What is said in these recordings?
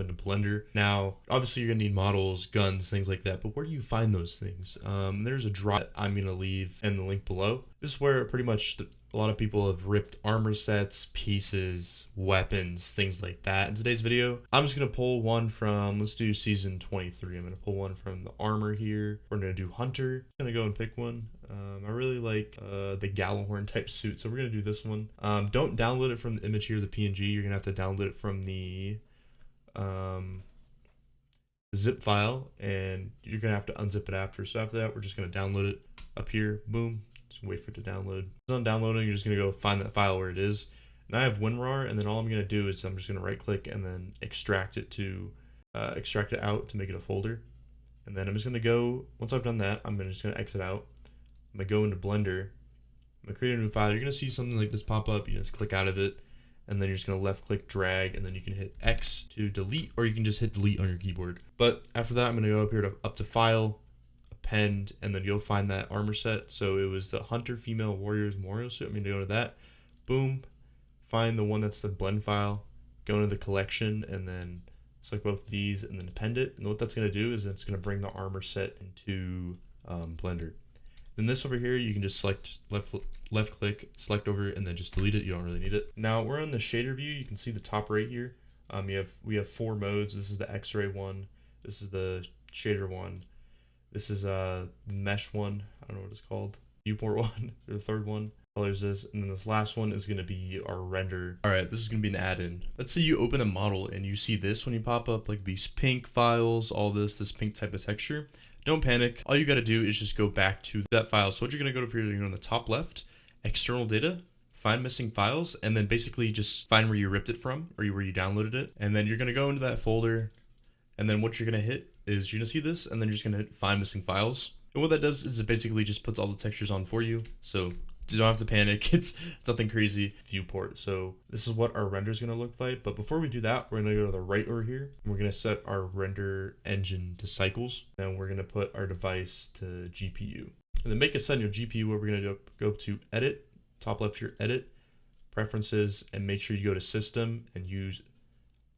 into Blender. Now, obviously you're gonna need models, guns, things like that, but where do you find those things? There's a drop that I'm gonna leave in the link below. This is where pretty much a lot of people have ripped armor sets, pieces, weapons, things like that. In today's video, I'm just gonna pull one from, let's do season 23. I'm gonna pull one from the armor here. We're gonna do hunter. I'm gonna go and pick one. I really like the Gallahorn type suit, so we're gonna do this one. Don't download it from the image here, the PNG. You're gonna have to download it from the zip file, and you're gonna have to unzip it after. So after that, we're just gonna download it up here. Boom. Just wait for it to download. It's on downloading. You're just gonna go find that file where it is. Now I have WinRAR, and then all I'm gonna do is I'm just gonna right click and then extract it out to make it a folder. And then I'm just gonna go, once I've done that, I'm just gonna exit out. I'm gonna go into Blender. I'm gonna create a new file. You're gonna see something like this pop up. You just click out of it, and then you're just gonna left click drag, and then you can hit X to delete, or you can just hit delete on your keyboard. But after that, I'm gonna go up here to up to file, append, and then you'll find that armor set. So it was the Hunter Female Warriors Memorial suit. I'm gonna go to that. Boom. Find the one that's the blend file. Go into the collection, and then select both of these, and then append it. And what that's gonna do is it's gonna bring the armor set into Blender. Then this over here, you can just select left click, select over, and then just delete it. You don't really need it. Now we're on the shader view. You can see the top right here. We have 4 modes. This is the X-ray one. This is the shader one. This is mesh one. I don't know what it's called. Viewport one, or the third one. Colors this, and then this last one is gonna be our render. All right, this is gonna be an add-in. Let's say you open a model and you see this when you pop up, like these pink files, all this pink type of texture. Don't panic. All you got to do is just go back to that file. So what you're going to go to here, you're on the top left, external data, find missing files, and then basically just find where you ripped it from, or where you downloaded it. And then you're going to go into that folder, and then what you're going to hit is you're going to see this, and then you're just going to hit find missing files. And what that does is it basically just puts all the textures on for you. So you don't have to panic. It's nothing crazy. Viewport. So this is what our render is going to look like. But before we do that, we're going to go to the right over here. And we're going to set our render engine to cycles. Then we're going to put our device to GPU. And then make a set in your GPU where we're going to go to edit, top left here, edit, preferences, and make sure you go to system and use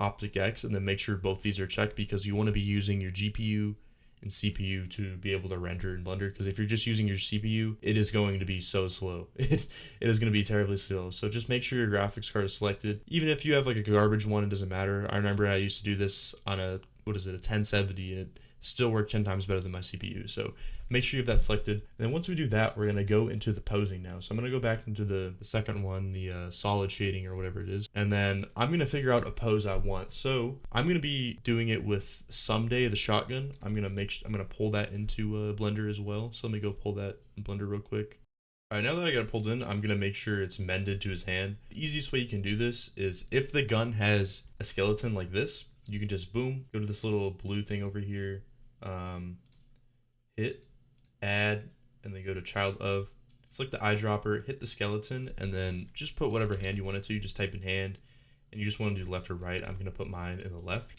OpticX. And then make sure both these are checked, because you want to be using your GPU and CPU to be able to render in Blender, because if you're just using your CPU, it is going to be so slow. It is going to be terribly slow. So just make sure your graphics card is selected. Even if you have like a garbage one, it doesn't matter. I remember I used to do this on a 1070, and it still worked 10 times better than my CPU. So make sure you have that selected. And then once we do that, we're going to go into the posing now. So I'm going to go back into the second one, the solid shading or whatever it is. And then I'm going to figure out a pose I want. So I'm going to be doing it with Someday the shotgun. I'm going to pull that into Blender as well. So let me go pull that in Blender real quick. All right, now that I got it pulled in, I'm going to make sure it's mended to his hand. The easiest way you can do this is if the gun has a skeleton like this, you can just boom, go to this little blue thing over here, hit add, and then go to child of, select the eyedropper, hit the skeleton, and then just put whatever hand you want it to. You just type in hand, and you just want to do left or right. I'm going to put mine in the left.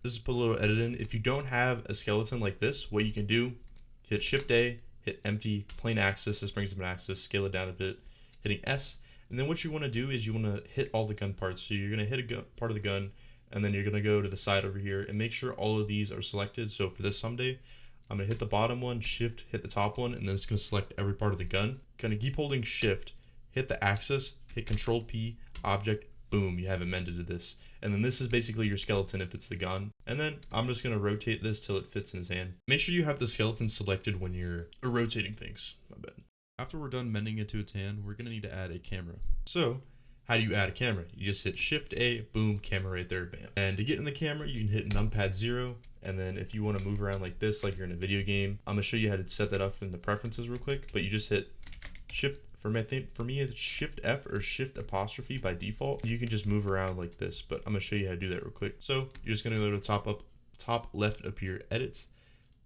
This is put a little edit in. If you don't have a skeleton like this, what you can do, hit Shift A, hit empty, plain axis. This brings up an axis, scale it down a bit, hitting S. And then what you want to do is you want to hit all the gun parts. So you're going to hit a part of the gun, and then you're going to go to the side over here and make sure all of these are selected. So for this Someday, I'm going to hit the bottom one, shift, hit the top one, and then it's going to select every part of the gun. Going to keep holding shift, hit the axis, hit Ctrl P, object, boom, you have it mended to this. And then this is basically your skeleton if it's the gun. And then I'm just going to rotate this till it fits in his hand. Make sure you have the skeleton selected when you're rotating things. My bad. After we're done mending it to its hand, we're going to need to add a camera. So how do you add a camera? You just hit Shift A, boom, camera right there, bam. And to get in the camera, you can hit numpad 0. And then if you want to move around like this, like you're in a video game, I'm going to show you how to set that up in the preferences real quick. But you just hit Shift, for me it's Shift F or Shift apostrophe by default. You can just move around like this, but I'm going to show you how to do that real quick. So you're just going to go to top left up here, edit,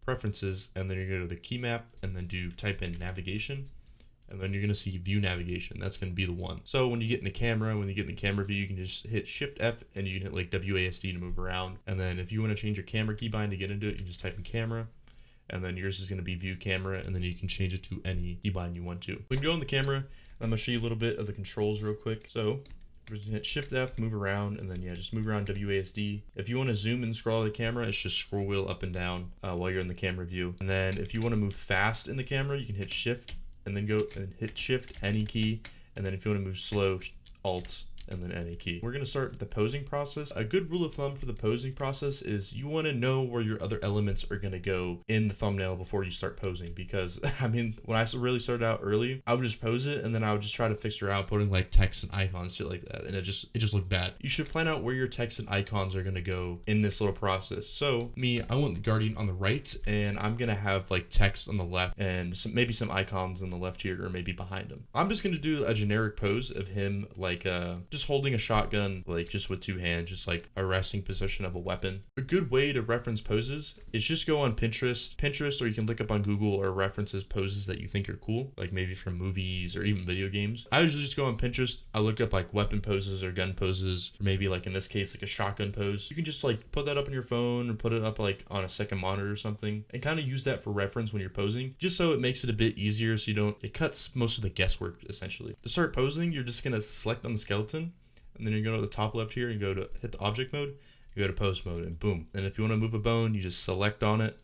preferences, and then you're going to go to the key map, and then type in navigation. And then you're going to see view navigation. That's going to be the one. So when you get in the camera, view, you can just hit Shift F, and you can hit like WASD to move around. And then if you want to change your camera keybind to get into it, you can just type in camera, and then yours is going to be view camera, and then you can change it to any keybind you want to. We can go on the camera. I'm going to show you a little bit of the controls real quick. So We're just gonna hit Shift F, move around, and then yeah, just move around WASD. If you want to zoom and scroll the camera, it's just scroll wheel up and down while you're in the camera view. And then if you want to move fast in the camera, you can hit Shift and then go and hit Shift, any key. And then if you want to move slow, Alt, and then any key. We're going to start the posing process. A good rule of thumb for the posing process is you want to know where your other elements are going to go in the thumbnail before you start posing, because I mean, when I really started out early, I would just pose it and then I would just try to fix around putting like text and icons, shit like that, and it just looked bad. You should plan out where your text and icons are going to go in this little process. So me, I want the Guardian on the right, and I'm going to have like text on the left and maybe some icons on the left here, or maybe behind him. I'm just going to do a generic pose of him like just holding a shotgun, like just with two hands, just like a resting position of a weapon. A good way to reference poses is just go on Pinterest, or you can look up on Google or references poses that you think are cool, like maybe from movies or even video games. I usually just go on Pinterest, I look up like weapon poses or gun poses, or maybe like in this case like a shotgun pose. You can just like put that up on your phone or put it up like on a second monitor or something, and kind of use that for reference when you're posing, just so it makes it a bit easier, so it cuts most of the guesswork essentially. To start posing, you're just gonna select on the skeleton, and then you're going to the top left here and go to hit the object mode, you go to pose mode, and boom. And if you want to move a bone, you just select on it,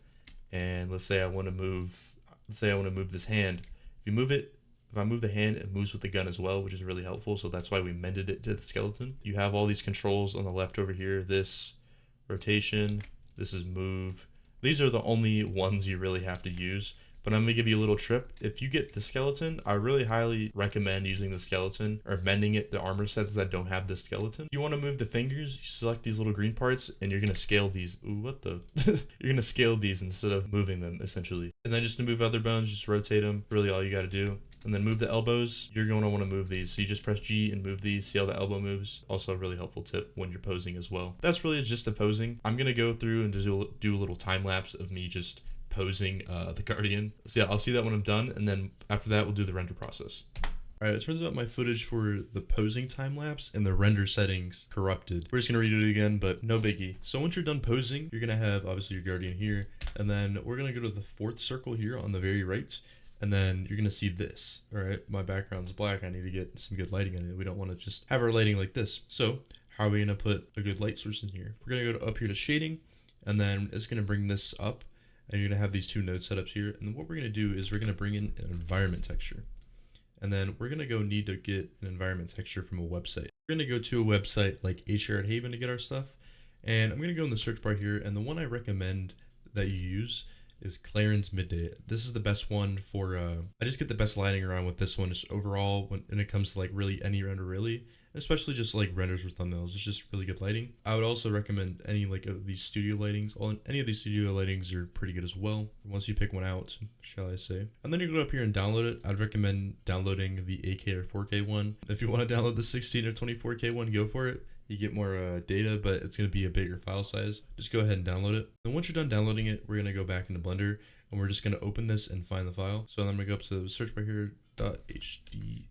and let's say I want to move this hand. If I move the hand, it moves with the gun as well, which is really helpful. So that's why we mended it to the skeleton. You have all these controls on the left over here. This rotation, this is move. These are the only ones you really have to use. But I'm going to give you a little trip. If you get the skeleton, I really highly recommend using the skeleton or mending it to armor sets that don't have the skeleton. If you want to move the fingers, you select these little green parts and you're going to scale these. Ooh, what the? You're going to scale these instead of moving them, essentially. And then just to move other bones, just rotate them. Really all you got to do. And then move the elbows. You're going to want to move these. So you just press G and move these. See how the elbow moves? Also a really helpful tip when you're posing as well. That's really just the posing. I'm going to go through and just do a little time lapse of me just posing the Guardian. So yeah, I'll see that when I'm done, and then after that we'll do the render process. Alright, it turns out my footage for the posing time lapse and the render settings corrupted. We're just gonna redo it again, but no biggie. So once you're done posing, you're gonna have obviously your Guardian here, and then we're gonna go to the fourth circle here on the very right, and then you're gonna see this. Alright, my background's black, I need to get some good lighting on it. We don't want to just have our lighting like this. So how are we gonna put a good light source in here? We're gonna go up here to shading, and then it's gonna bring this up, and you're going to have these two node setups here. And then what we're going to do is we're going to bring in an environment texture. And then we're going to need to get an environment texture from a website. We're going to go to a website like HDRI Haven to get our stuff. And I'm going to go in the search bar here. And the one I recommend that you use is Clarence Midday. This is the best one for, I just get the best lighting around with this one. Just overall, when it comes to like really any render really, especially just like renders for thumbnails, it's just really good lighting. I would also recommend any like of these studio lightings. Any of these studio lightings are pretty good as well, once you pick one out, shall I say. And then you go up here and download it. I'd recommend downloading the 8K or 4K one. If you want to download the 16 or 24K one, go for it. You get more data, but it's going to be a bigger file size. Just go ahead and download it. And once you're done downloading it, we're going to go back into Blender, and we're just going to open this and find the file. So then I'm going to go up to the search bar here, .hd.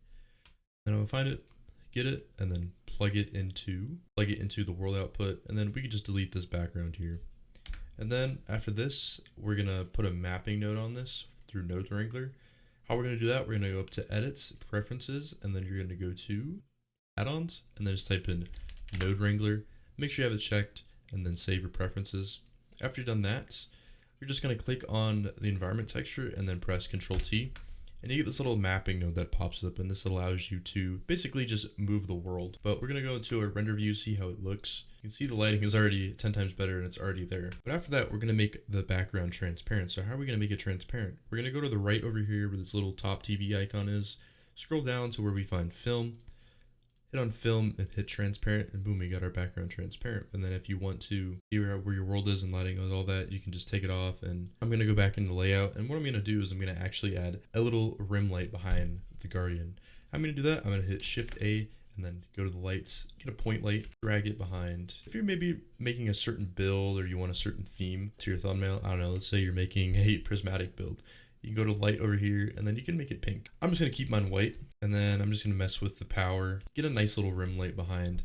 Then I'm going to find it, get it, and then plug it into the world output, and then we can just delete this background here. And then after this, we're going to put a mapping node on this through Node Wrangler. How we're going to do that, we're going to go up to Edit, Preferences, and then you're going to go to Add-ons, and then just type in Node Wrangler, make sure you have it checked, and then save your preferences. After you've done that, you're just going to click on the environment texture and then press Ctrl T, and you get this little mapping node that pops up, and this allows you to basically just move the world. But we're going to go into our render view, see how it looks. You can see the lighting is already 10 times better and it's already there. But after that, we're going to make the background transparent. So how are we going to make it transparent? We're going to go to the right over here where this little top TV icon is, scroll down to where we find film, hit on film and hit transparent, and boom, we got our background transparent. And then if you want to see where your world is and lighting and all that, you can just take it off. And I'm going to go back into layout, and what I'm going to do is I'm going to actually add a little rim light behind the Guardian. I'm going to do that. I'm going to hit Shift A and then go to the lights, get a point light, drag it behind. If you're maybe making a certain build or you want a certain theme to your thumbnail, I don't know, let's say you're making a prismatic build. You can go to light over here, and then you can make it pink. I'm just going to keep mine white, and then I'm just going to mess with the power, get a nice little rim light behind,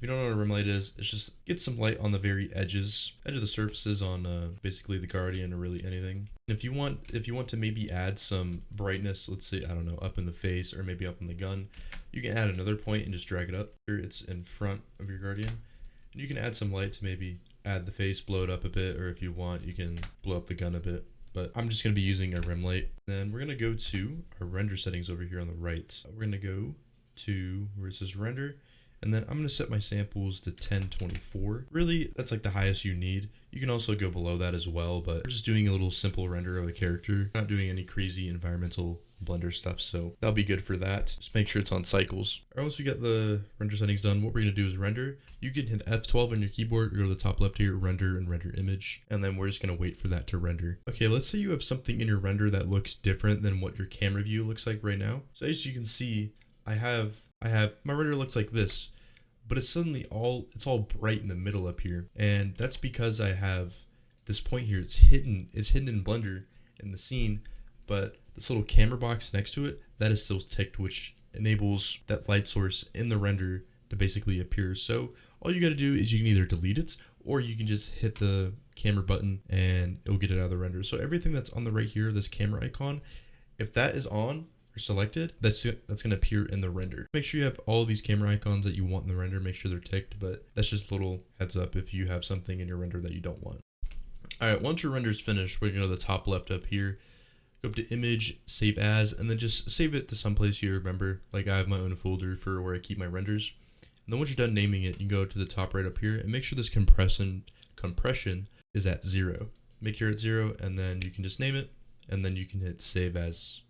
If you don't know what a rim light is, it's just get some light on the very edge of the surfaces on basically the Guardian or really anything. And if you want to maybe add some brightness, let's say, I don't know, up in the face or maybe up in the gun, you can add another point and just drag it up. Here it's in front of your Guardian. And you can add some light to maybe add the face, blow it up a bit, or if you want, you can blow up the gun a bit. But I'm just going to be using a rim light. Then we're going to go to our render settings over here on the right. We're going to go to where it says render. And then I'm going to set my samples to 1024. Really, that's like the highest you need. You can also go below that as well, but we're just doing a little simple render of a character. Not doing any crazy environmental Blender stuff, so that'll be good for that. Just make sure it's on cycles. All right, once we get the render settings done, what we're going to do is render. You can hit F12 on your keyboard, or go to the top left here, render and render image, and then we're just going to wait for that to render. Okay, let's say you have something in your render that looks different than what your camera view looks like right now. So as you can see, I have my render looks like this, but it's suddenly it's all bright in the middle up here, and that's because I have this point here. It's hidden in Blender in the scene, but this little camera box next to it, that is still ticked, which enables that light source in the render to basically appear. So all you got to do is you can either delete it, or you can just hit the camera button and it'll get it out of the render. So everything that's on the right here, this camera icon, if that is on or selected, that's going to appear in the render. Make sure you have all these camera icons that you want in the render, make sure they're ticked, but that's just a little heads up if you have something in your render that you don't want. All right, once your render's finished, we're going to go to the top left up here, go up to image, save as, and then just save it to someplace you remember. Like I have my own folder for where I keep my renders. And then once you're done naming it, you can go to the top right up here and make sure this compression is at 0. Make sure it's 0, and then you can just name it, and then you can hit save as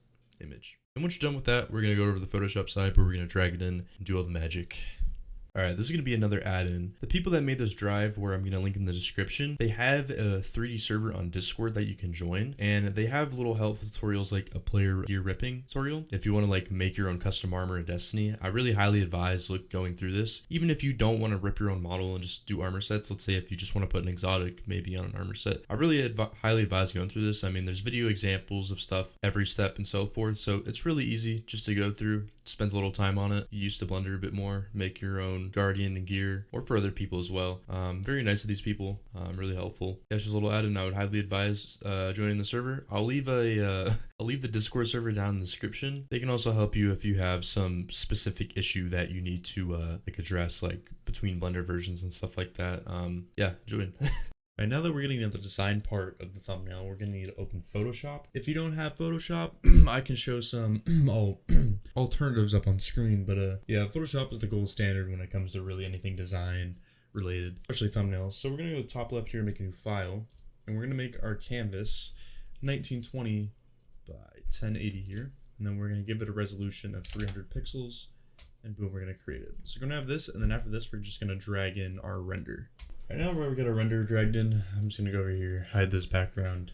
image. And once you're done with that, we're going to go over to the Photoshop side where we're going to drag it in and do all the magic. Alright, this is going to be another add-in. The people that made this drive, where I'm going to link in the description, they have a 3D server on Discord that you can join, and they have little helpful tutorials like a player gear ripping tutorial. If you want to like make your own custom armor in Destiny, I really highly advise going through this. Even if you don't want to rip your own model and just do armor sets, let's say if you just want to put an exotic maybe on an armor set, I really highly advise going through this. I mean, there's video examples of stuff every step and so forth, so it's really easy just to go through, spend a little time on it, use the Blender a bit more, make your own Guardian and gear, or for other people as well. Very nice of these people, really helpful. That's just a little add-in. I would highly advise joining the server. I'll leave the Discord server down in the description. They can also help you if you have some specific issue that you need to like address, like between Blender versions and stuff like that. Yeah, join. Right, now that we're getting into the design part of the thumbnail, we're going to need to open Photoshop. If you don't have Photoshop, I can show some alternatives up on screen, but yeah, Photoshop is the gold standard when it comes to really anything design related, especially thumbnails. So we're going to go to the top left here and make a new file, and we're going to make our canvas 1920 by 1080 here, and then we're going to give it a resolution of 300 pixels, and boom, we're going to create it. So we're going to have this, and then after this, we're just going to drag in our render. Right now we got a render dragged in. I'm just going to go over here, hide this background.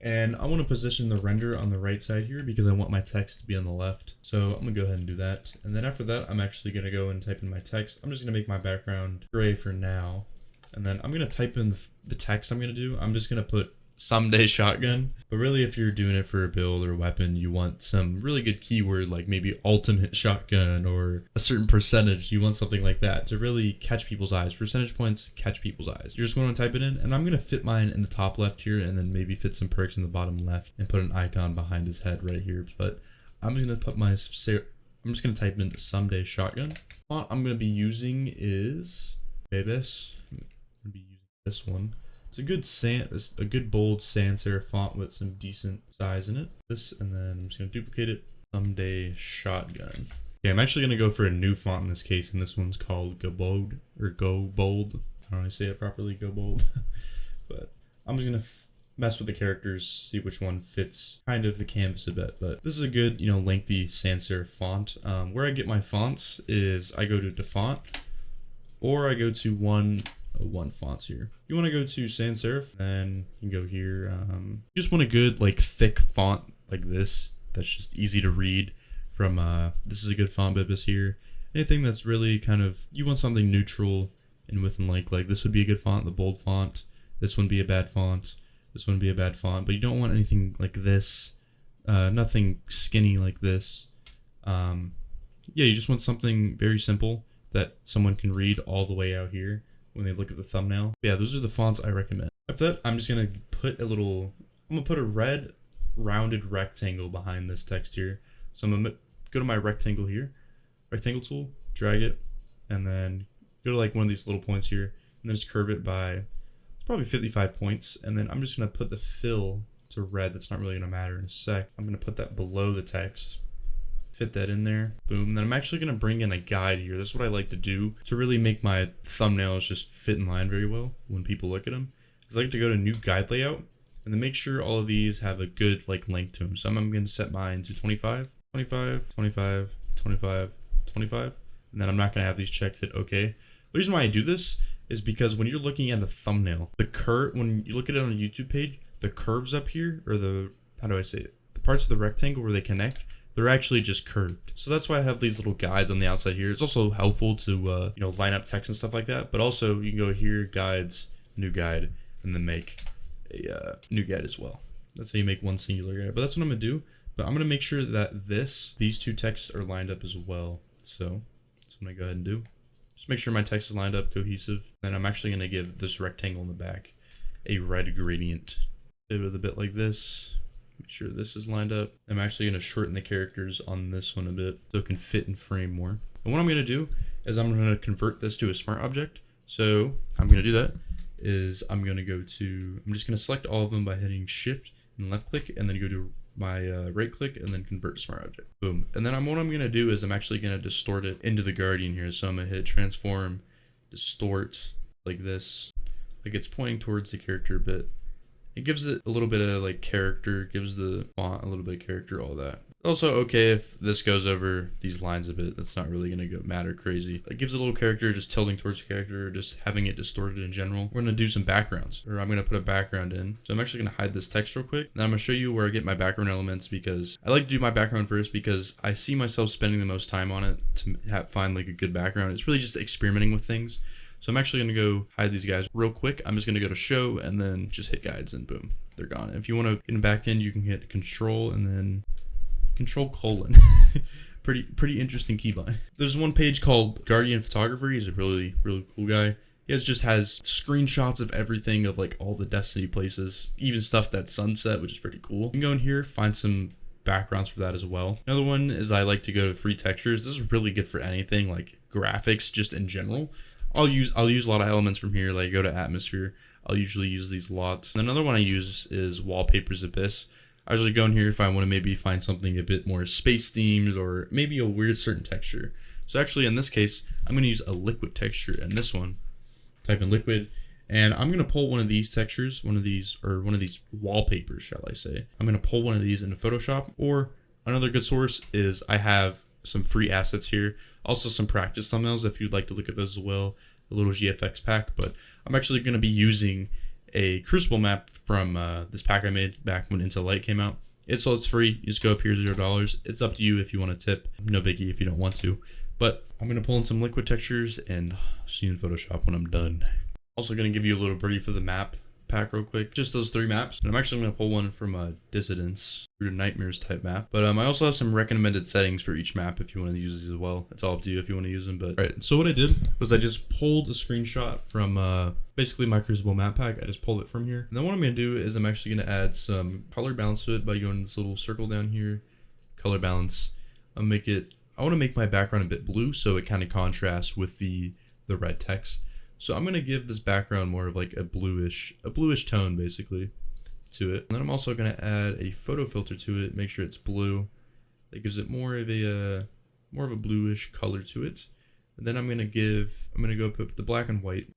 And I want to position the render on the right side here because I want my text to be on the left. So I'm going to go ahead and do that. And then after that, I'm actually going to go and type in my text. I'm just going to make my background gray for now. And then I'm going to type in the text I'm going to do. I'm just going to put someday shotgun. But really, if you're doing it for a build or a weapon, you want some really good keyword like maybe ultimate shotgun or a certain percentage. You want something like that to really catch people's eyes. Percentage points catch people's eyes. You're just going to type it in, and I'm going to fit mine in the top left here, and then maybe fit some perks in the bottom left and put an icon behind his head right here. But I'm just going to put I'm just going to type in someday shotgun. Font I'm going to be using is this. I'm going to be using this one. It's a good bold sans serif font with some decent size in it. This, and then I'm just gonna duplicate it. Someday shotgun. Okay, I'm actually gonna go for a new font in this case, and this one's called Go Bold or Go Bold. I don't know how to say it properly, Go Bold. But I'm just gonna mess with the characters, see which one fits kind of the canvas a bit. But this is a good, lengthy sans serif font. Where I get my fonts is I go to font, or I go to one fonts here. You want to go to sans serif, then you can go here. You just want a good like thick font like this that's just easy to read from. This is a good font bibis here. Anything that's really kind of, you want something neutral and within like this would be a good font, the bold font. This wouldn't be a bad font. This wouldn't be a bad font, but you don't want anything like this. Nothing skinny like this. Yeah, you just want something very simple that someone can read all the way out here when they look at the thumbnail. But yeah, those are the fonts I recommend. After that, I'm just gonna put a red rounded rectangle behind this text here. So I'm gonna go to my rectangle here, rectangle tool, drag it, and then go to like one of these little points here, and then just curve it by probably 55 points. And then I'm just gonna put the fill to red. That's not really gonna matter in a sec. I'm gonna put that below the text, fit that in there, boom. And then I'm actually gonna bring in a guide here. This is what I like to do to really make my thumbnails just fit in line very well when people look at them. Because I like to go to new guide layout and then make sure all of these have a good like length to them. So I'm gonna set mine to 25, 25, 25, 25, 25. And then I'm not gonna have these checked, hit OK. The reason why I do this is because when you're looking at the thumbnail, when you look at it on a YouTube page, the curves up here, or the parts of the rectangle where they connect, they're actually just curved. So that's why I have these little guides on the outside here. It's also helpful to line up text and stuff like that. But also you can go here, guides, new guide, and then make a new guide as well. That's how you make one singular guide. But that's what I'm gonna do. But I'm gonna make sure that these two texts are lined up as well. So that's what I'm gonna go ahead and do. Just make sure my text is lined up, cohesive. Then I'm actually gonna give this rectangle in the back a red gradient. Do it a bit like this. Make sure this is lined up. I'm actually gonna shorten the characters on this one a bit so it can fit in frame more. And what I'm gonna do is I'm gonna convert this to a smart object. So I'm gonna do that is I'm just gonna select all of them by hitting shift and left click, and then go to my right click and then convert to smart object. Boom. And then what I'm gonna do is I'm actually gonna distort it into the Guardian here. So I'm gonna hit transform, distort like this. Like it's pointing towards the character a bit. It gives it a little bit of like character, gives the font a little bit of character, all that. Also okay if this goes over these lines a bit. That's not really gonna matter crazy. It gives it a little character, just tilting towards the character, or just having it distorted in general. We're gonna do some backgrounds, or I'm gonna put a background in. So I'm actually gonna hide this text real quick. Then I'm gonna show you where I get my background elements, because I like to do my background first because I see myself spending the most time on it to find like a good background. It's really just experimenting with things. So I'm actually gonna go hide these guys real quick. I'm just gonna go to show and then just hit guides and boom, they're gone. And if you wanna get in back end, you can hit control and then control colon. pretty interesting keybind. There's one page called Guardian Photographer. He's a really cool guy. He just has screenshots of everything, of like all the Destiny places, even stuff that's sunset, which is pretty cool. You can go in here, find some backgrounds for that as well. Another one is I like to go to free textures. This is really good for anything like graphics, just in general. I'll use a lot of elements from here. Like go to atmosphere. I'll usually use these lots. Another one I use is Wallpapers Abyss. I usually go in here if I want to maybe find something a bit more space themed, or maybe a weird certain texture. So actually in this case, I'm going to use a liquid texture, and this one, type in liquid, and I'm going to pull one of these textures, one of these wallpapers, shall I say. I'm going to pull one of these into Photoshop, or another good source is I have some free assets here. Also some practice thumbnails if you'd like to look at those as well, a little GFX pack. But I'm actually going to be using a Crucible map from this pack I made back when Into Light came out. It's free. You just go up here, $0. It's up to you if you want to tip. No biggie if you don't want to. But I'm going to pull in some liquid textures and see you in Photoshop when I'm done. Also going to give you a little brief of the map pack real quick. Just those 3 maps. And I'm actually going to pull one from Dissidence, or Nightmares type map. But I also have some recommended settings for each map if you want to use these as well. It's all up to you if you want to use them. But alright, so what I did was I just pulled a screenshot from basically my Crucible map pack. I just pulled it from here. And then what I'm going to do is I'm actually going to add some color balance to it by going to this little circle down here. Color balance. I want to make my background a bit blue so it kind of contrasts with the red text. So I'm going to give this background more of like a bluish tone basically to it. And then I'm also going to add a photo filter to it, make sure it's blue. That gives it more of a bluish color to it. And then I'm going to go put the black and white,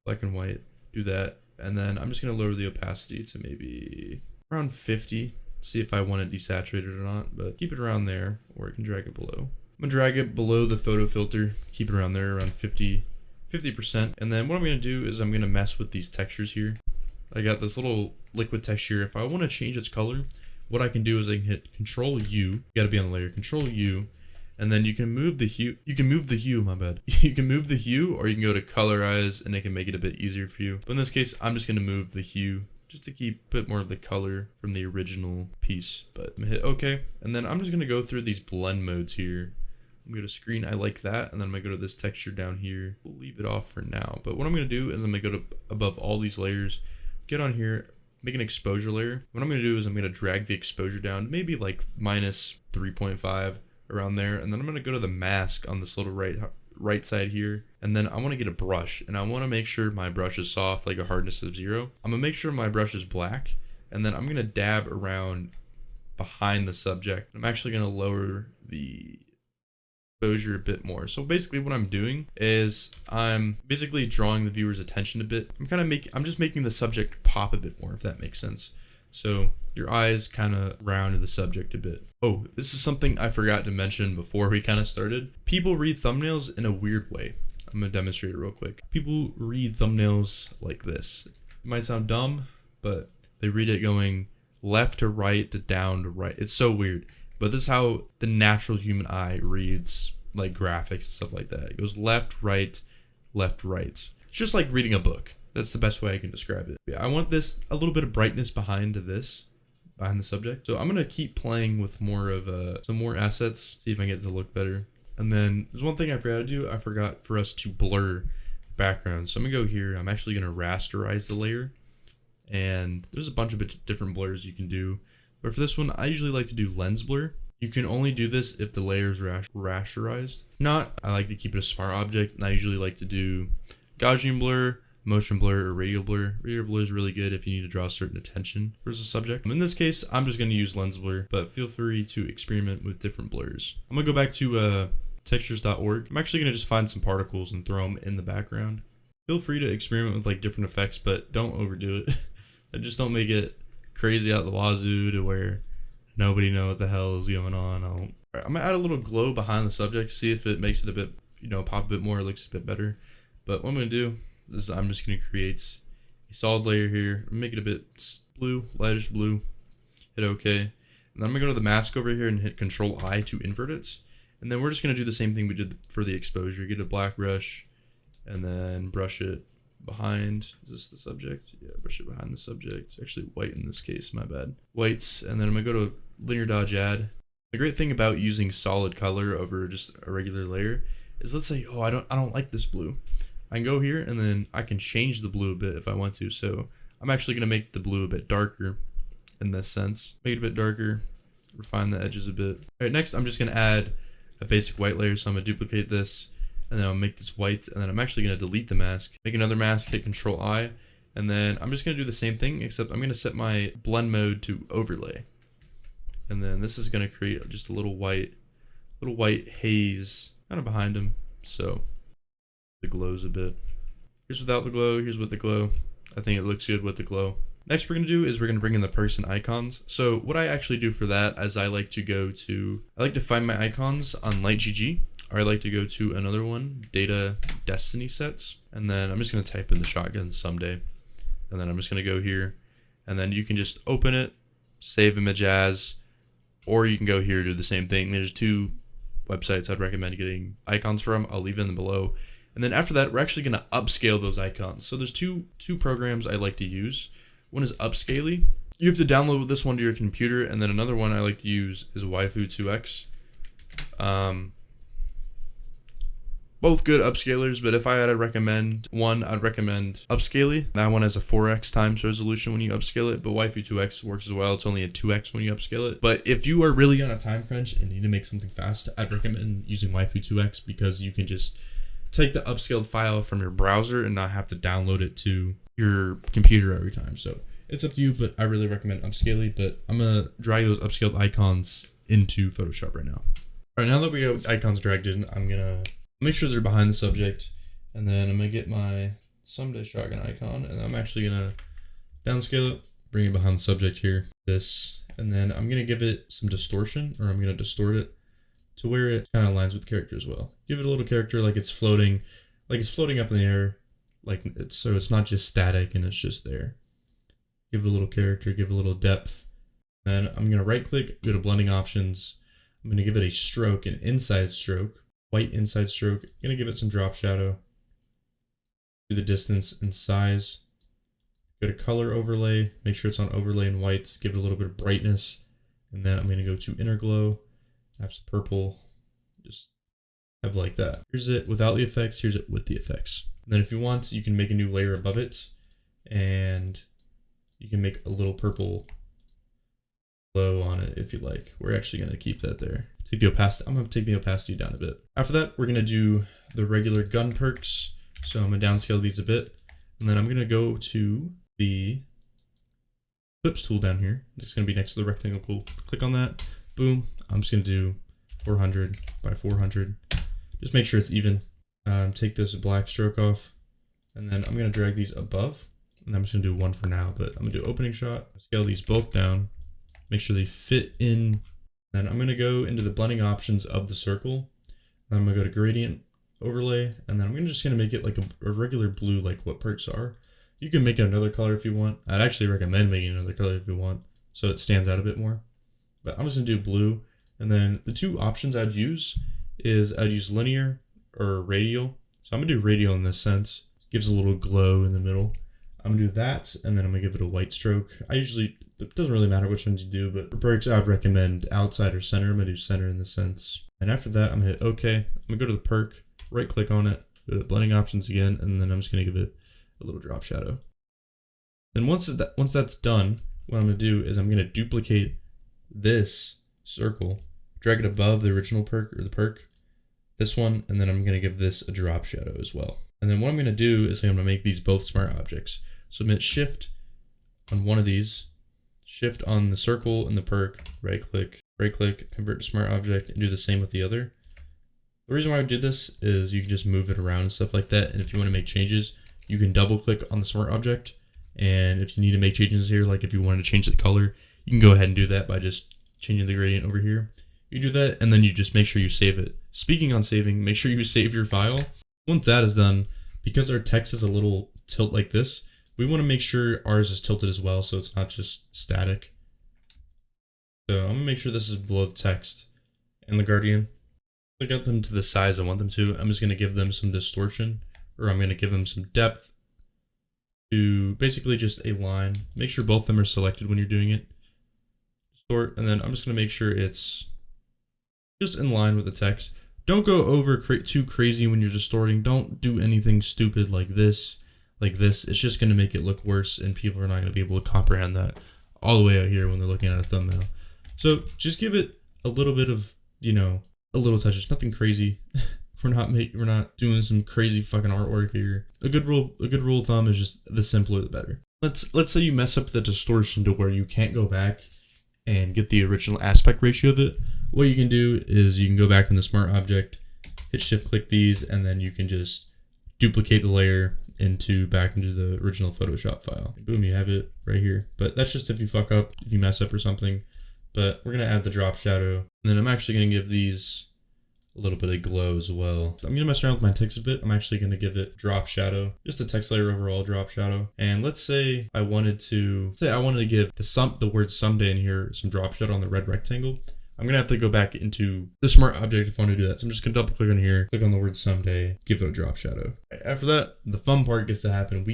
do that. And then I'm just going to lower the opacity to maybe around 50. See if I want it desaturated or not, but keep it around there, or I can drag it below. I'm going to drag it below the photo filter, keep it around there, around 50%. And then what I'm going to do is I'm going to mess with these textures here. I got this little liquid texture. If I want to change its color, what I can do is I can hit Ctrl U. You got to be on the layer. Ctrl U. And then you can move the hue. You can move the hue, my bad. You can move the hue, or you can go to colorize and it can make it a bit easier for you. But in this case, I'm just going to move the hue just to keep a bit more of the color from the original piece. But I'm going to hit OK. And then I'm just going to go through these blend modes here. I'm going to screen. I like that. And then I'm going to go to this texture down here. We'll leave it off for now. But what I'm going to do is I'm going to go to above all these layers, get on here, make an exposure layer. What I'm going to do is I'm going to drag the exposure down, maybe like minus 3.5 around there. And then I'm going to go to the mask on this little right side here. And then I want to get a brush, and I want to make sure my brush is soft, like a hardness of 0. I'm going to make sure my brush is black. And then I'm going to dab around behind the subject. I'm actually going to lower the exposure a bit more. So basically what I'm doing is I'm basically drawing the viewer's attention a bit. I'm just making the subject pop a bit more, if that makes sense. So your eyes kind of round to the subject a bit. Oh, this is something I forgot to mention before we kind of started. People read thumbnails in a weird way. I'm going to demonstrate it real quick. People read thumbnails like this. It might sound dumb, but they read it going left to right to down to right. It's so weird. But this is how the natural human eye reads like graphics and stuff like that. It goes left, right, left, right. It's just like reading a book. That's the best way I can describe it. Yeah, I want this, a little bit of brightness behind the subject. So I'm going to keep playing with more of some more assets, see if I can get it to look better. And then there's one thing I forgot to do. I forgot for us to blur the background. So I'm going to go here. I'm actually going to rasterize the layer. And there's a bunch of different blurs you can do. But for this one, I usually like to do lens blur. You can only do this if the layer is rasterized. If not, I like to keep it a smart object. And I usually like to do Gaussian blur, motion blur, or radial blur. Radial blur is really good if you need to draw certain attention versus subject. In this case, I'm just going to use lens blur, but feel free to experiment with different blurs. I'm going to go back to textures.org. I'm actually going to just find some particles and throw them in the background. Feel free to experiment with like different effects, but don't overdo it. Just don't make it crazy out the wazoo to where nobody know what the hell is going on. I'm gonna add a little glow behind the subject, see if it makes it a bit, pop a bit more, looks a bit better. But what I'm gonna do is I'm just gonna create a solid layer here, make it a bit blue, lightish blue, hit OK. And then I'm gonna go to the mask over here and hit Ctrl I to invert it. And then we're just gonna do the same thing we did for the exposure. Get a black brush and then brush it behind. Is this the subject? Yeah, brush it behind the subject. Actually white in this case, my bad. Whites, and then I'm gonna go to linear dodge add. The great thing about using solid color over just a regular layer is, let's say, oh, I don't like this blue. I can go here and then I can change the blue a bit if I want to. So I'm actually gonna make the blue a bit darker in this sense. Make it a bit darker, refine the edges a bit. All right, next I'm just gonna add a basic white layer. So I'm gonna duplicate this, and then I'll make this white, and then I'm actually going to delete the mask, make another mask, hit Ctrl I, and then I'm just going to do the same thing, except I'm going to set my blend mode to overlay. And then this is going to create just a little white haze kind of behind him, so the glows a bit. Here's without the glow, here's with the glow. I think it looks good with the glow. Next we're going to do is we're going to bring in the person icons. So what I actually do for that is I like to find my icons on LightGG. Or I like to go to another one, data destiny sets, and then I'm just going to type in the shotgun someday, and then I'm just going to go here, and then you can just open it, save image as, or you can go here, do the same thing. There's 2 websites I'd recommend getting icons from. I'll leave them below. And then after that, we're actually going to upscale those icons. So there's two programs I like to use. One is Upscalers. You have to download this one to your computer, and then another one I like to use is Waifu 2X. Both good upscalers, but if I had to recommend one, I'd recommend Upscalers. That one has a 4x times resolution when you upscale it, but Waifu 2X works as well. It's only a 2x when you upscale it. But if you are really on a time crunch and need to make something fast, I'd recommend using Waifu 2X because you can just take the upscaled file from your browser and not have to download it to your computer every time. So it's up to you, but I really recommend Upscalers. But I'm going to drag those upscaled icons into Photoshop right now. All right, now that we have icons dragged in, I'm going to make sure they're behind the subject, and then I'm gonna get my someday shotgun icon, and I'm actually gonna downscale it, bring it behind the subject here, this, and then I'm gonna give it some distortion, or I'm gonna distort it to where it kind of aligns with the character as well. Give it a little character like it's floating up in the air, so it's not just static and it's just there. Give it a little character, give it a little depth. Then I'm gonna right click, go to blending options. I'm gonna give it a stroke, an inside stroke. White inside stroke. I'm gonna give it some drop shadow. Do the distance and size. Go to color overlay. Make sure it's on overlay and white. Give it a little bit of brightness. And then I'm gonna go to inner glow. Have some purple. Just have like that. Here's it without the effects, here's it with the effects. And then if you want, you can make a new layer above it, and you can make a little purple glow on it if you like. We're actually gonna keep that there. Take the opacity, I'm gonna take the opacity down a bit. After that, we're gonna do the regular gun perks. So I'm gonna downscale these a bit, and then I'm gonna go to the clips tool down here. It's gonna be next to the rectangle tool. Click on that, boom. I'm just gonna do 400 by 400. Just make sure it's even. Take this black stroke off, and then I'm gonna drag these above, and I'm just gonna do one for now, but I'm gonna do opening shot, scale these both down, make sure they fit in. Then I'm gonna go into the blending options of the circle, and I'm gonna go to gradient overlay, and then I'm just gonna make it like a regular blue, like what perks are. You can make it another color if you want. I'd actually recommend making another color if you want, so it stands out a bit more. But I'm just gonna do blue, and then the two options I'd use is I'd use linear or radial. So I'm gonna do radial in this sense. It gives a little glow in the middle. I'm gonna do that, and then I'm gonna give it a white stroke. It doesn't really matter which ones you do, but for perks, I'd recommend outside or center. I'm gonna do center in this sense. And after that, I'm gonna hit OK. I'm gonna go to the perk, right click on it, go to blending options again, and then I'm just gonna give it a little drop shadow. Then once that's done, what I'm gonna do is I'm gonna duplicate this circle, drag it above the original perk or the perk, this one, and then I'm gonna give this a drop shadow as well. And then what I'm gonna do is I'm gonna make these both smart objects. So I'm gonna hit shift on one of these, shift on the circle and the perk, right click, convert to smart object, and do the same with the other. The reason why I did this is you can just move it around and stuff like that. And if you wanna make changes, you can double click on the smart object. And if you need to make changes here, like if you wanted to change the color, you can go ahead and do that by just changing the gradient over here. You do that, and then you just make sure you save it. Speaking on saving, make sure you save your file. Once that is done, because our text is a little tilt like this, we want to make sure ours is tilted as well, so it's not just static. So I'm gonna make sure this is below the text and the Guardian. I got them to the size I want them to. I'm just gonna give them some distortion, or I'm gonna give them some depth to basically just a line. Make sure both of them are selected when you're doing it. Distort, and then I'm just gonna make sure it's just in line with the text. Don't go over too crazy when you're distorting. Don't do anything stupid like this. It's just going to make it look worse, and people are not going to be able to comprehend that all the way out here when they're looking at a thumbnail. So just give it a little bit of, a little touches. Nothing crazy. We're not doing some crazy fucking artwork here. A good rule of thumb is just the simpler the better. Let's say you mess up the distortion to where you can't go back and get the original aspect ratio of it. What you can do is you can go back in the smart object, hit shift click these, and then you can just duplicate the layer back into the original Photoshop file. Boom, you have it right here. But that's just if you fuck up, if you mess up or something. But we're gonna add the drop shadow, and then I'm actually gonna give these a little bit of glow as well. So I'm gonna mess around with my text a bit. I'm actually gonna give it drop shadow, just a text layer overall drop shadow. And let's say I wanted to give the word someday in here some drop shadow on the red rectangle. I'm gonna have to go back into the smart object if I want to do that. So I'm just gonna double click on here, click on the word someday, give it a drop shadow. After that, the fun part gets to happen.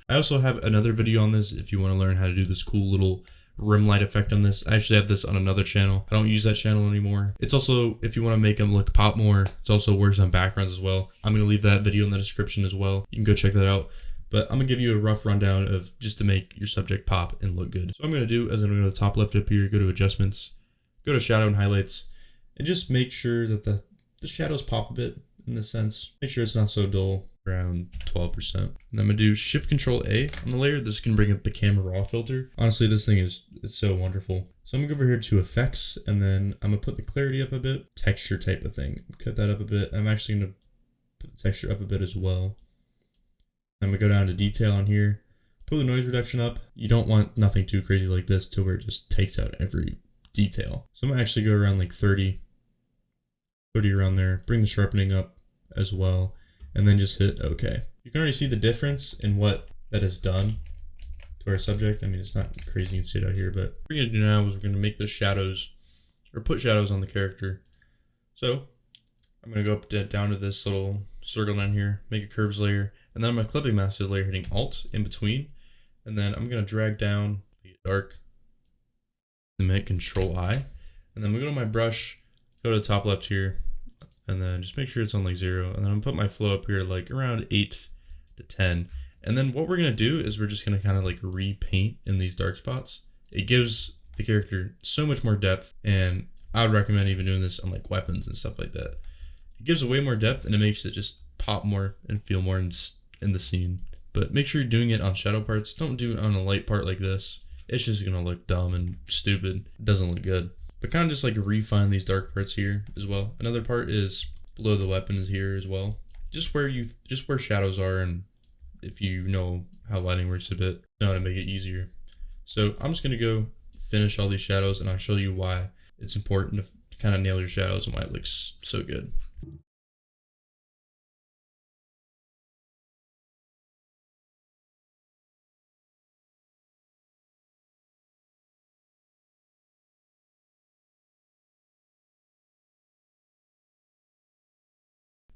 I also have another video on this if you want to learn how to do this cool little rim light effect on this. I actually have this on another channel. I don't use that channel anymore. It's also, if you want to make them look pop more, it's also works on backgrounds as well. I'm gonna leave that video in the description as well. You can go check that out. But I'm gonna give you a rough rundown of just to make your subject pop and look good. So what I'm gonna do is I'm gonna go to the top left up here, go to adjustments, go to shadow and highlights, and just make sure that the shadows pop a bit in this sense. Make sure it's not so dull, around 12%. And then I'm gonna do Shift Ctrl A on the layer. This can bring up the camera raw filter. Honestly, this thing it's so wonderful. So I'm gonna go over here to effects, and then I'm gonna put the clarity up a bit, texture type of thing. Cut that up a bit. I'm actually gonna put the texture up a bit as well. I'm gonna go down to detail on here, put the noise reduction up. You don't want nothing too crazy like this to where it just takes out every detail. So I'm gonna actually go around like 30 around there, bring the sharpening up as well, and then just hit OK. You can already see the difference in what that has done to our subject. I mean, it's not crazy, you can see it out here, but what we're gonna do now is we're gonna make the shadows, or put shadows on the character. So I'm gonna go up down to this little circle down here, make a curves layer, and then I'm gonna clipping mask the layer, hitting Alt in between, and then I'm gonna drag down, make it dark, and hit Ctrl I, and then we go to my brush, go to the top left here, and then just make sure it's on like 0. And then I'm gonna put my flow up here like around 8 to 10. And then what we're gonna do is we're just gonna kind of like repaint in these dark spots. It gives the character so much more depth, and I would recommend even doing this on like weapons and stuff like that. It gives it way more depth, and it makes it just pop more and feel more in the scene. But make sure you're doing it on shadow parts. Don't do it on a light part like this. It's just gonna look dumb and stupid. It doesn't look good. But kind of just like refine these dark parts here as well. Another part is below the weapons here as well. Just where shadows are, and if you know how lighting works a bit, know how to make it easier. So I'm just gonna go finish all these shadows, and I'll show you why it's important to kind of nail your shadows and why it looks so good.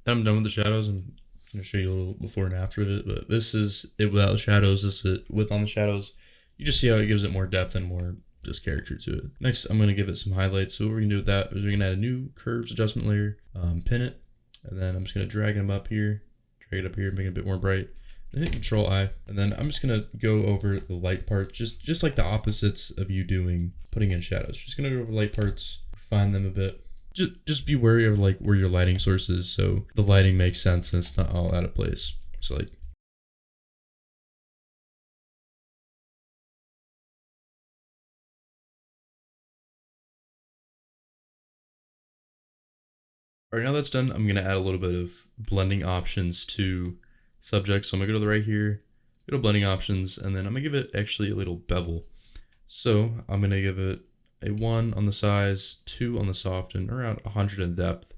Then I'm done with the shadows. I'm gonna show you a little before and after of it, but this is it without the shadows. This is it with on the shadows. You just see how it gives it more depth and more just character to it. Next, I'm gonna give it some highlights. So what we're gonna do with that is we're gonna add a new curves adjustment layer, pin it, and then I'm just gonna drag them up here, drag it up here, make it a bit more bright. Then hit Ctrl I, and then I'm just gonna go over the light parts, just like the opposites of you putting in shadows. Just gonna go over light parts, refine them a bit. Just be wary of like where your lighting source is, so the lighting makes sense and it's not all out of place. So like, all right, now that's done, I'm gonna add a little bit of blending options to subject. So I'm gonna go to the right here, go to blending options, and then I'm gonna give it actually a little bevel. So I'm gonna give it a 1 on the size, 2 on the soften, around 100 in depth,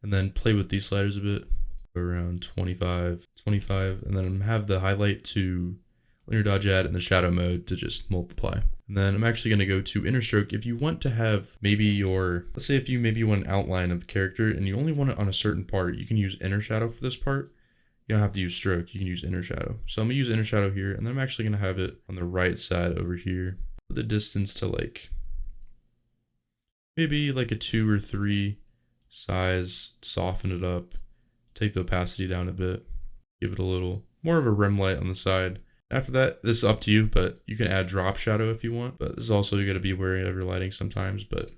and then play with these sliders a bit, around 25, and then have the highlight to linear dodge add and the shadow mode to just multiply. And then I'm actually gonna go to inner stroke. If you want to have maybe let's say if you maybe want an outline of the character and you only want it on a certain part, you can use inner shadow for this part. You don't have to use stroke, you can use inner shadow. So I'm gonna use inner shadow here, and then I'm actually gonna have it on the right side over here. Put the distance to like, maybe like a 2 or 3 size, soften it up, take the opacity down a bit, give it a little more of a rim light on the side. After that, this is up to you, but you can add drop shadow if you want, but this is also, you gotta be wary of your lighting sometimes, but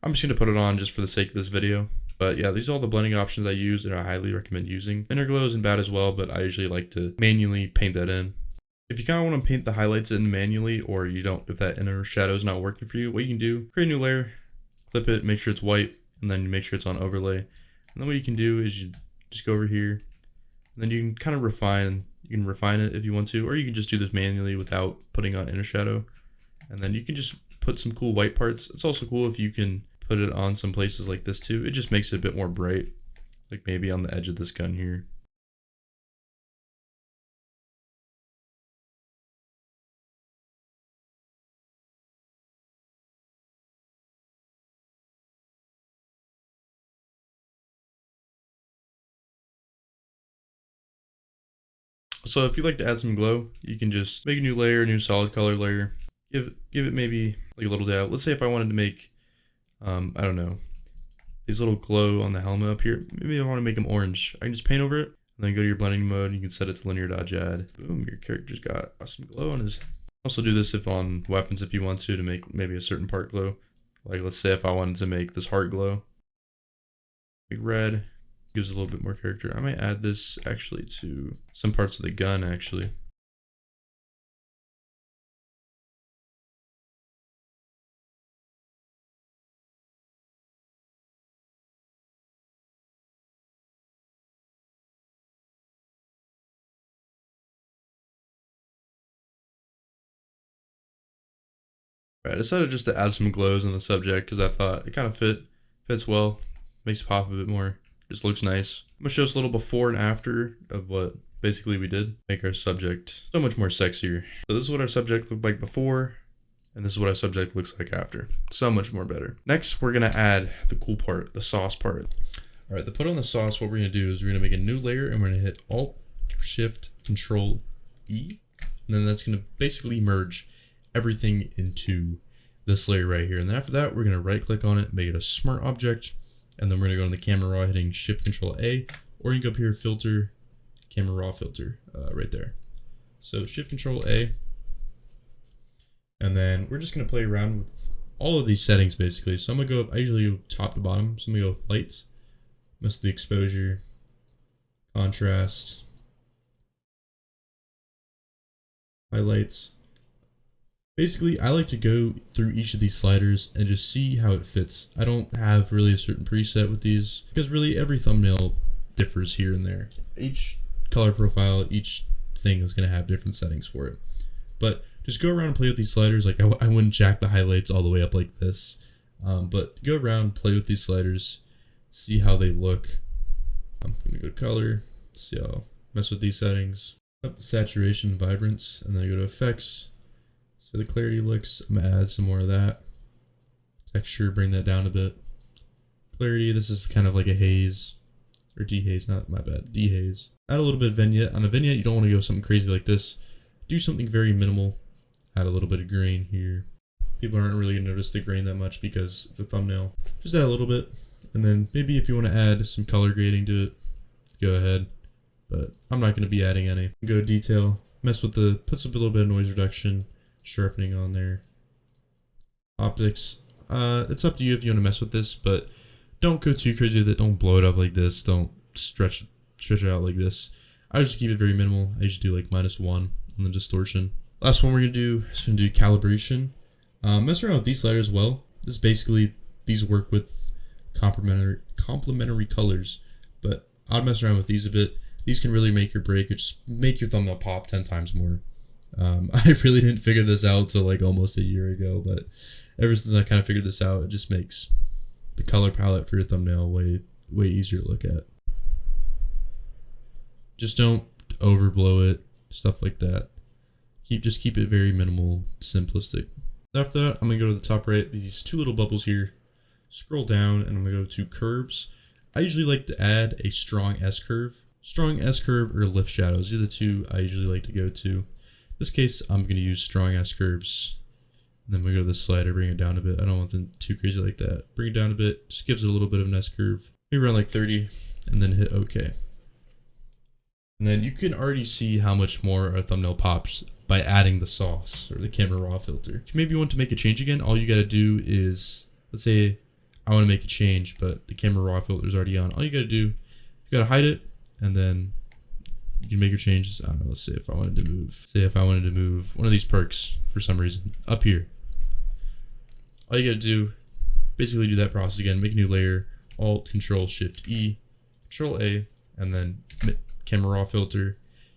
I'm just gonna put it on just for the sake of this video. But yeah, these are all the blending options I use and I highly recommend using. Inner glow isn't bad as well, but I usually like to manually paint that in. If you kind of want to paint the highlights in manually, or you don't, if that inner shadow is not working for you, what you can do, create a new layer, clip it, make sure it's white, and then you make sure it's on overlay. And then what you can do is you just go over here, and then you can kind of refine it if you want to, or you can just do this manually without putting on inner shadow. And then you can just put some cool white parts. It's also cool if you can put it on some places like this too. It just makes it a bit more bright, like maybe on the edge of this gun here. So if you like to add some glow, you can just make a new layer, a new solid color layer. Give it maybe like a little dab. Let's say if I wanted to make, I don't know, these little glow on the helmet up here. Maybe I want to make them orange. I can just paint over it, and then go to your blending mode. You can set it to linear dodge add. Boom, your character's got some glow on his. Also do this if on weapons if you want to make maybe a certain part glow. Like let's say if I wanted to make this heart glow. Make red. Gives a little bit more character. I might add this actually to some parts of the gun actually. Right, I decided just to add some glows on the subject because I thought it kind of fits well, makes it pop a bit more. Just looks nice. I'm gonna show us a little before and after of what basically we did. Make our subject so much more sexier. So this is what our subject looked like before, and this is what our subject looks like after. So much more better. Next, we're gonna add the cool part, the sauce part. All right, to put on the sauce, what we're gonna do is we're gonna make a new layer and we're gonna hit Alt, Shift, Ctrl E, and then that's gonna basically merge everything into this layer right here. And then after that, we're gonna right click on it, make it a smart object, And then we're gonna go on the camera raw hitting Shift Ctrl A, or you can go up here, filter, camera raw filter, right there. So Shift Ctrl A, and then we're just gonna play around with all of these settings basically. So I'm gonna go, I usually go top to bottom. So I'm gonna go with lights, mess with the exposure, contrast, highlights. Basically, I like to go through each of these sliders and just see how it fits. I don't have really a certain preset with these because really every thumbnail differs here and there. Each color profile, each thing is going to have different settings for it. But just go around and play with these sliders. Like I wouldn't jack the highlights all the way up like this. But go around, play with these sliders, see how they look. I'm going to go to color, see how mess with these settings. Up to saturation, vibrance, and then I go to effects. So the clarity looks, I'm gonna add some more of that. Texture, bring that down a bit. Clarity, this is kind of like a haze, or dehaze, not my bad, dehaze. Add a little bit of vignette. On a vignette, you don't want to go something crazy like this. Do something very minimal. Add a little bit of grain here. People aren't really gonna notice the grain that much because it's a thumbnail. Just add a little bit, and then maybe if you want to add some color grading to it, go ahead. But I'm not gonna be adding any. Go to detail, mess with the, put some a little bit of noise reduction. Sharpening on there. Optics, it's up to you if you want to mess with this, but don't go too crazy with it. Don't blow it up like this. Don't stretch it out like this. I just keep it very minimal. I usually do like -1 on the distortion. Last one we're gonna do is gonna do calibration. Mess around with these sliders as well. This is basically, these work with complementary colors, but I'd mess around with these a bit. These can really make or break, or just make your thumbnail pop 10 times more. I really didn't figure this out till like almost a year ago, but ever since I kind of figured this out, it just makes the color palette for your thumbnail way easier to look at. Just don't overblow it, stuff like that. Just keep it very minimal, simplistic. After that, I'm gonna go to the top right, these two little bubbles here, scroll down, and I'm gonna go to curves. I usually like to add a strong S curve. Strong S curve or lift shadows, these are the two I usually like to go to. In this case, I'm going to use strong S curves. And then we go to the slider, bring it down a bit. I don't want them too crazy like that. Bring it down a bit, just gives it a little bit of an S curve. Maybe around like 30, and then hit OK. And then you can already see how much more our thumbnail pops by adding the sauce or the camera raw filter. If you maybe want to make a change again, all you got to do is, let's say I want to make a change, but the camera raw filter is already on. All you got to do, you got to hide it, and then you can make your changes. I don't know, let's say if I wanted to move one of these perks for some reason up here. All you gotta do, basically do that process again, make a new layer, Alt, Control, Shift E, Control A, and then camera raw filter.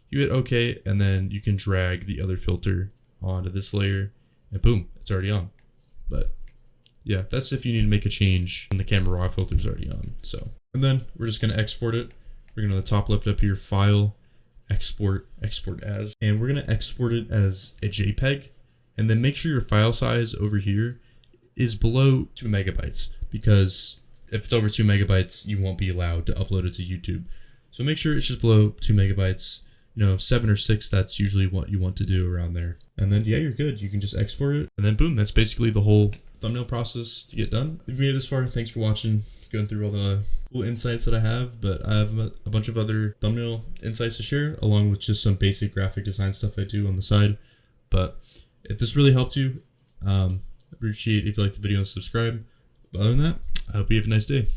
You hit OK, and then you can drag the other filter onto this layer, and boom, it's already on. But yeah, that's if you need to make a change and the camera raw filter is already on. So, and then we're just gonna export it. We're gonna the top left up here, File, Export as, and we're gonna export it as a JPEG, and then make sure your file size over here is below 2 megabytes, because if it's over 2 megabytes, you won't be allowed to upload it to YouTube. So make sure it's just below 2 megabytes. You know, 7 or 6, that's usually what you want to do around there. And then yeah, you're good. You can just export it, and then boom, that's basically the whole thumbnail process to get done. If you made it this far, thanks for watching, going through all the cool insights that I have, but I have a bunch of other thumbnail insights to share, along with just some basic graphic design stuff I do on the side. But if this really helped you, appreciate if you like the video and subscribe. But other than that, I hope you have a nice day.